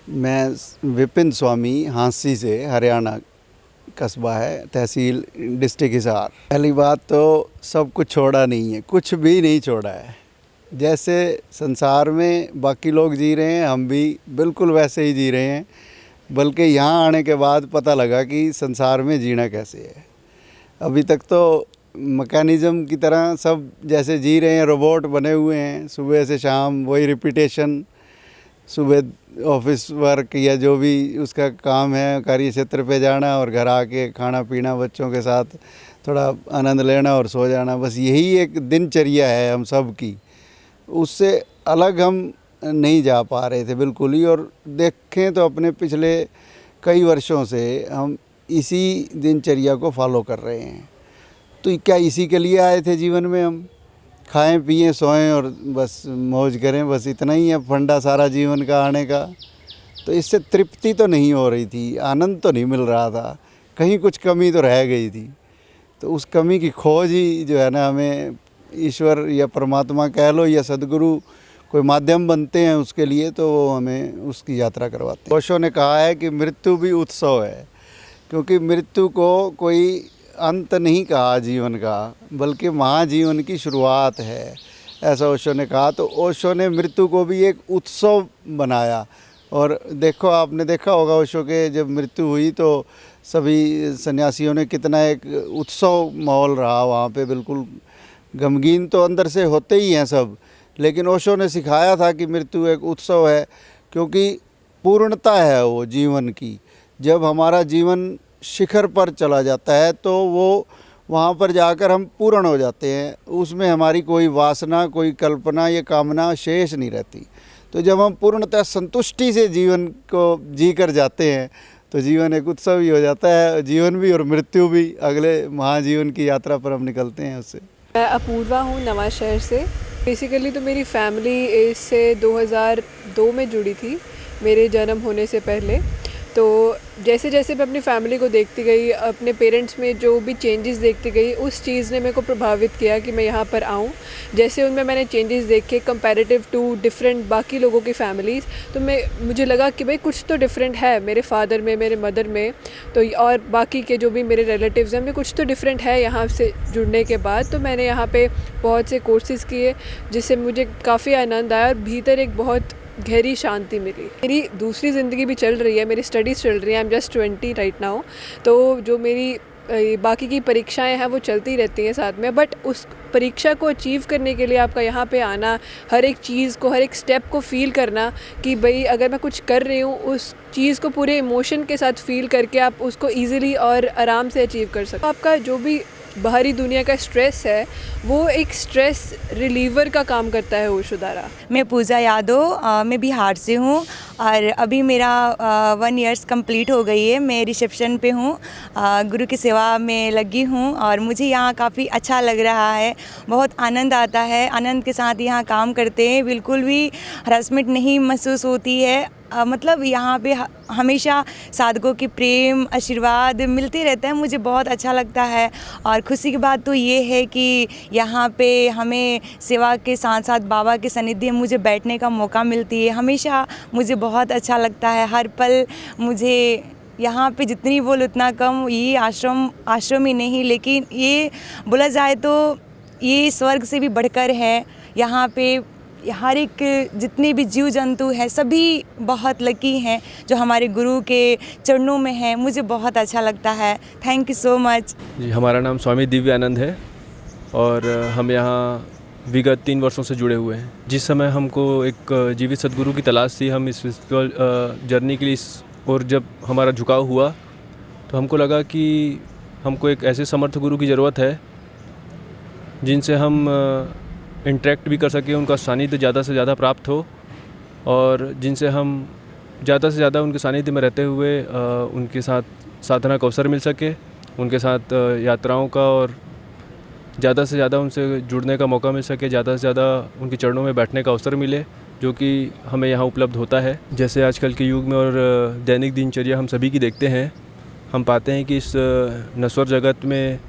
मैं विपिन स्वामी, हाँसी से, हरियाणा कस्बा है, तहसील डिस्ट्रिक्ट हिसार। पहली बात तो सब कुछ छोड़ा नहीं है, कुछ भी नहीं छोड़ा है। जैसे संसार में बाकी लोग जी रहे हैं, हम भी बिल्कुल वैसे ही जी रहे हैं। बल्कि यहाँ आने के बाद पता लगा कि संसार में जीना कैसे है। अभी तक तो मैकेनिज़्म की तरह सब जैसे जी रहे हैं, रोबोट बने हुए हैं, सुबह से शाम वही रिपीटेशन, सुबह ऑफिस वर्क या जो भी उसका काम है, कार्य क्षेत्र पे जाना और घर आके खाना पीना, बच्चों के साथ थोड़ा आनंद लेना और सो जाना, बस यही एक दिनचर्या है हम सब की। उससे अलग हम नहीं जा पा रहे थे बिल्कुल ही। और देखें तो अपने पिछले कई वर्षों से हम इसी दिनचर्या को फॉलो कर रहे हैं। तो क्या इसी के लिए आए थे जीवन में? हम खाएं पिएं सोएं और बस मौज करें, बस इतना ही है फंडा सारा जीवन का आने का। तो इससे तृप्ति तो नहीं हो रही थी, आनंद तो नहीं मिल रहा था, कहीं कुछ कमी तो रह गई थी। तो उस कमी की खोज ही जो है ना, हमें ईश्वर या परमात्मा कह लो या सदगुरु कोई माध्यम बनते हैं उसके लिए, तो वो हमें उसकी यात्रा करवाते हैं। ओशो ने कहा है कि मृत्यु भी उत्सव है, क्योंकि मृत्यु को कोई अंत नहीं कहा जीवन का, बल्कि महाजीवन की शुरुआत है, ऐसा ओशो ने कहा। तो ओशो ने मृत्यु को भी एक उत्सव बनाया। और देखो, आपने देखा होगा ओशो के जब मृत्यु हुई तो सभी सन्यासियों ने कितना एक उत्सव माहौल रहा वहाँ पे, बिल्कुल गमगीन तो अंदर से होते ही हैं सब। लेकिन ओशो ने सिखाया था कि मृत्यु एक उत्सव है, क्योंकि पूर्णता है वो जीवन की। जब हमारा जीवन शिखर पर चला जाता है तो वो वहाँ पर जाकर हम पूर्ण हो जाते हैं, उसमें हमारी कोई वासना, कोई कल्पना या कामना शेष नहीं रहती। तो जब हम पूर्णतः संतुष्टि से जीवन को जी कर जाते हैं तो जीवन एक उत्सव ही हो जाता है, जीवन भी और मृत्यु भी। अगले महाजीवन की यात्रा पर हम निकलते हैं उससे। मैं अपूर्वा हूँ, नवा शहर से। बेसिकली तो मेरी फैमिली इससे 2002 में जुड़ी थी, मेरे जन्म होने से पहले। तो जैसे जैसे मैं अपनी फैमिली को देखती गई, अपने पेरेंट्स में जो भी चेंजेस देखती गई, उस चीज़ ने मेरे को प्रभावित किया कि मैं यहाँ पर आऊँ। जैसे उनमें मैंने चेंजेस देखे कंपैरेटिव टू डिफरेंट बाकी लोगों की फैमिलीज़, तो मुझे लगा कि भाई कुछ तो डिफरेंट है मेरे फादर में, मेरे मदर में, तो और बाकी के जो भी मेरे रिलेटिव्स हैं उनमें कुछ तो डिफरेंट है यहाँ से जुड़ने के बाद। तो मैंने यहाँ पे बहुत से कोर्सेज़ किए, जिससे मुझे काफ़ी आनंद आया और भीतर एक बहुत गहरी शांति मिली। मेरी दूसरी ज़िंदगी भी चल रही है, मेरी स्टडीज़ चल रही हैं, I am just 20 right now. तो जो मेरी बाकी की परीक्षाएं हैं वो चलती रहती हैं साथ में, बट उस परीक्षा को अचीव करने के लिए आपका यहाँ पे आना, हर एक चीज़ को, हर एक स्टेप को फ़ील करना कि भाई अगर मैं कुछ कर रही हूँ उस चीज़ को पूरे इमोशन के साथ फ़ील करके आप उसको ईज़िली और आराम से अचीव कर सकते। आपका जो भी बाहरी दुनिया का स्ट्रेस है वो एक स्ट्रेस रिलीवर का काम करता है ओशो द्वारा। मैं पूजा यादव, मैं बिहार से हूँ और अभी मेरा 1 ईयर्स कंप्लीट हो गई है। मैं रिसेप्शन पे हूँ, गुरु की सेवा में लगी हूँ और मुझे यहाँ काफ़ी अच्छा लग रहा है, बहुत आनंद आता है। आनंद के साथ यहाँ काम करते हैं, बिल्कुल भी हरासमेंट नहीं महसूस होती है। मतलब यहाँ पे हमेशा साधकों की प्रेम आशीर्वाद मिलते रहता है, मुझे बहुत अच्छा लगता है। और खुशी की बात तो ये है कि यहाँ पे हमें सेवा के साथ साथ बाबा के सानिध्य में मुझे बैठने का मौका मिलती है। हमेशा मुझे बहुत अच्छा लगता है, हर पल मुझे यहाँ पे जितनी बोल उतना कम। ये आश्रम ही नहीं, लेकिन ये बोला जाए तो ये स्वर्ग से भी बढ़कर है। यहाँ पे हर एक जितने भी जीव जंतु हैं सभी बहुत लकी हैं जो हमारे गुरु के चरणों में हैं। मुझे बहुत अच्छा लगता है। थैंक यू सो मच जी। हमारा नाम स्वामी दिव्यानंद है और हम यहाँ विगत 3 वर्षों से जुड़े हुए हैं। जिस समय हमको एक जीवित सदगुरु की तलाश थी, हम इस स्पिरिचुअल जर्नी के लिए और जब हमारा झुकाव हुआ तो हमको लगा कि हमको एक ऐसे समर्थ गुरु की ज़रूरत है जिनसे हम इंटरेक्ट भी कर सकें, उनका सानिध्य ज़्यादा से ज़्यादा प्राप्त हो और जिनसे हम ज़्यादा से ज़्यादा उनके सानिध्य में रहते हुए उनके साथ साधना का अवसर मिल सके, उनके साथ यात्राओं का और ज़्यादा से ज़्यादा उनसे जुड़ने का मौका मिल सके, ज़्यादा से ज़्यादा उनके चरणों में बैठने का अवसर मिले, जो कि हमें यहाँ उपलब्ध होता है। जैसे आजकल के युग में और दैनिक दिनचर्या हम सभी की देखते हैं, हम पाते हैं कि इस नश्वर जगत में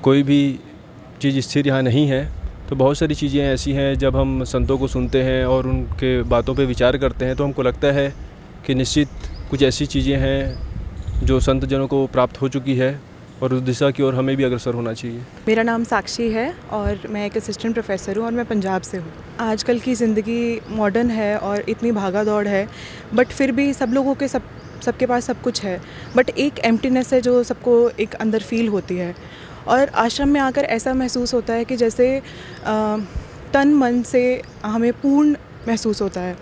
कोई भी चीज़ स्थिर यहाँ नहीं है। तो बहुत सारी चीज़ें ऐसी हैं, जब हम संतों को सुनते हैं और उनके बातों पे विचार करते हैं तो हमको लगता है कि निश्चित कुछ ऐसी चीज़ें हैं जो संत जनों को प्राप्त हो चुकी है और उस दिशा की ओर हमें भी अग्रसर होना चाहिए। मेरा नाम साक्षी है और मैं एक असिस्टेंट प्रोफेसर हूँ और मैं पंजाब से हूँ। आजकल की ज़िंदगी मॉडर्न है और इतनी भागा दौड़ है, बट फिर भी सब लोगों के सबके पास सब कुछ है, बट एक एम्प्टीनेस है जो सबको एक अंदर फील होती है। और आश्रम में आकर ऐसा महसूस होता है कि जैसे तन मन से हमें पूर्ण महसूस होता है।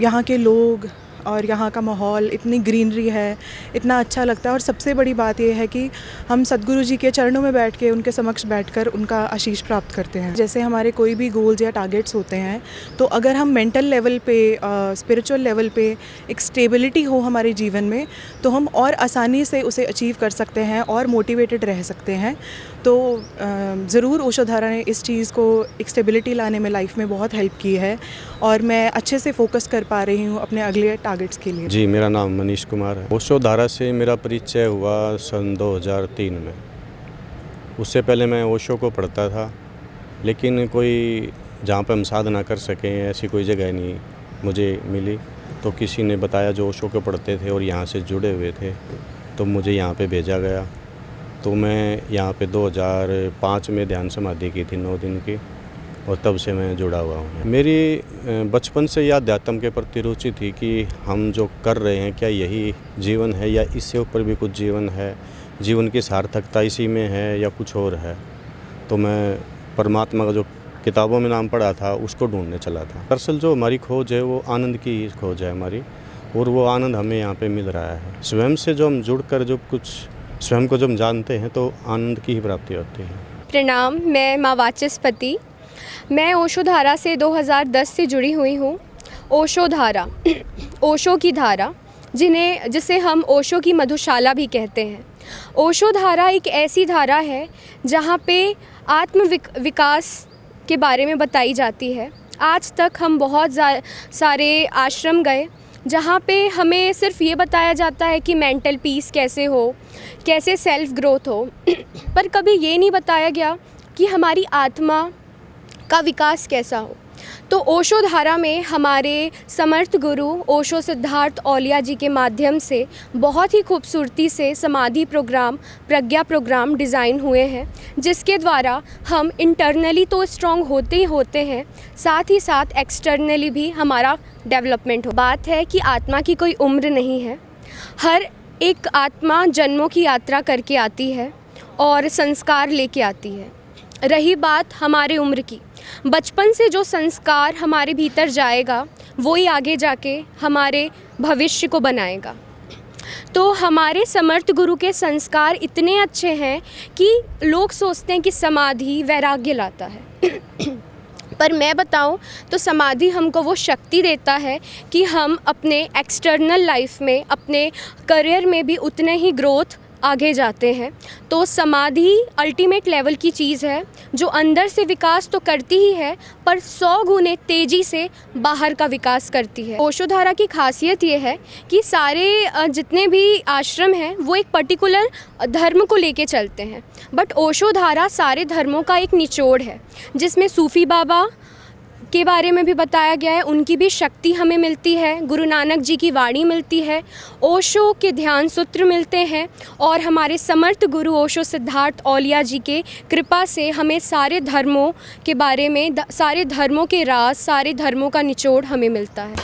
यहाँ के लोग और यहाँ का माहौल, इतनी ग्रीनरी है, इतना अच्छा लगता है। और सबसे बड़ी बात यह है कि हम सद्गुरु जी के चरणों में बैठ के उनके समक्ष बैठकर उनका आशीष प्राप्त करते हैं। जैसे हमारे कोई भी गोल्स या टारगेट्स होते हैं, तो अगर हम मेंटल लेवल पे, स्पिरिचुअल लेवल पे एक स्टेबिलिटी हो हमारे जीवन में, तो हम और आसानी से उसे अचीव कर सकते हैं और मोटिवेटेड रह सकते हैं। तो ज़रूर ओशोधारा ने इस चीज़ को एक स्टेबिलिटी लाने में लाइफ में बहुत हेल्प की है और मैं अच्छे से फोकस कर पा रही हूँ अपने अगले टारगेट्स के लिए। जी, मेरा नाम मनीष कुमार है। ओशोधारा से मेरा परिचय हुआ सन 2003 में। उससे पहले मैं ओशो को पढ़ता था, लेकिन कोई जहाँ पर हम साधना कर सकें ऐसी कोई जगह नहीं मुझे मिली। तो किसी ने बताया जो ओशो को पढ़ते थे और यहाँ से जुड़े हुए थे, तो मुझे यहाँ पे भेजा गया। तो मैं यहाँ पे 2005 में ध्यान समाधि की थी 9 दिन की, और तब से मैं जुड़ा हुआ हूँ। मेरी बचपन से यह अध्यात्म के प्रति रुचि थी कि हम जो कर रहे हैं क्या यही जीवन है या इससे ऊपर भी कुछ जीवन है, जीवन की सार्थकता इसी में है या कुछ और है। तो मैं परमात्मा का जो किताबों में नाम पढ़ा था उसको ढूंढने चला था। दरअसल जो हमारी खोज है वो आनंद की ही खोज है हमारी, और वो आनंद हमें यहाँ पे मिल रहा है। स्वयं से जो हम जुड़कर जो कुछ स्वयं को जब हम जानते हैं तो आनंद की ही प्राप्ति होती है। प्रणाम, मैं माँ वाचस्पति। मैं ओशोधारा से 2010 से जुड़ी हुई हूँ। ओशोधारा, ओशो की धारा, जिसे हम ओशो की मधुशाला भी कहते हैं। ओशोधारा एक ऐसी धारा है जहाँ पे आत्म विकास के बारे में बताई जाती है। आज तक हम बहुत सारे आश्रम गए जहाँ पे हमें सिर्फ ये बताया जाता है कि मेंटल पीस कैसे हो, कैसे सेल्फ ग्रोथ हो, पर कभी ये नहीं बताया गया कि हमारी आत्मा का विकास कैसा हो। तो ओशोधारा में हमारे समर्थ गुरु ओशो सिद्धार्थ औलिया जी के माध्यम से बहुत ही खूबसूरती से समाधि प्रोग्राम, प्रज्ञा प्रोग्राम डिज़ाइन हुए हैं, जिसके द्वारा हम इंटरनली तो स्ट्रॉन्ग होते ही होते हैं, साथ ही साथ एक्सटर्नली भी हमारा डेवलपमेंट हो। बात है कि आत्मा की कोई उम्र नहीं है। हर एक आत्मा जन्मों की यात्रा करके आती है और संस्कार लेके आती है। रही बात हमारे उम्र की, बचपन से जो संस्कार हमारे भीतर जाएगा वो ही आगे जाके हमारे भविष्य को बनाएगा। तो हमारे समर्थ गुरु के संस्कार इतने अच्छे हैं कि लोग सोचते हैं कि समाधि वैराग्य लाता है पर मैं बताऊं तो समाधि हमको वो शक्ति देता है कि हम अपने एक्सटर्नल लाइफ में, अपने करियर में भी उतने ही ग्रोथ आगे जाते हैं। तो समाधि अल्टीमेट लेवल की चीज़ है जो अंदर से विकास तो करती ही है, पर 100 गुने तेज़ी से बाहर का विकास करती है। ओशोधारा की खासियत ये है कि सारे जितने भी आश्रम हैं वो एक पर्टिकुलर धर्म को लेके चलते हैं, बट ओशोधारा सारे धर्मों का एक निचोड़ है, जिसमें सूफ़ी बाबा के बारे में भी बताया गया है। उनकी भी शक्ति हमें मिलती है, गुरु नानक जी की वाणी मिलती है, ओशो के ध्यान सूत्र मिलते हैं, और हमारे समर्थ गुरु ओशो सिद्धार्थ औलिया जी के कृपा से हमें सारे धर्मों के बारे में, सारे धर्मों के राज, सारे धर्मों का निचोड़ हमें मिलता है।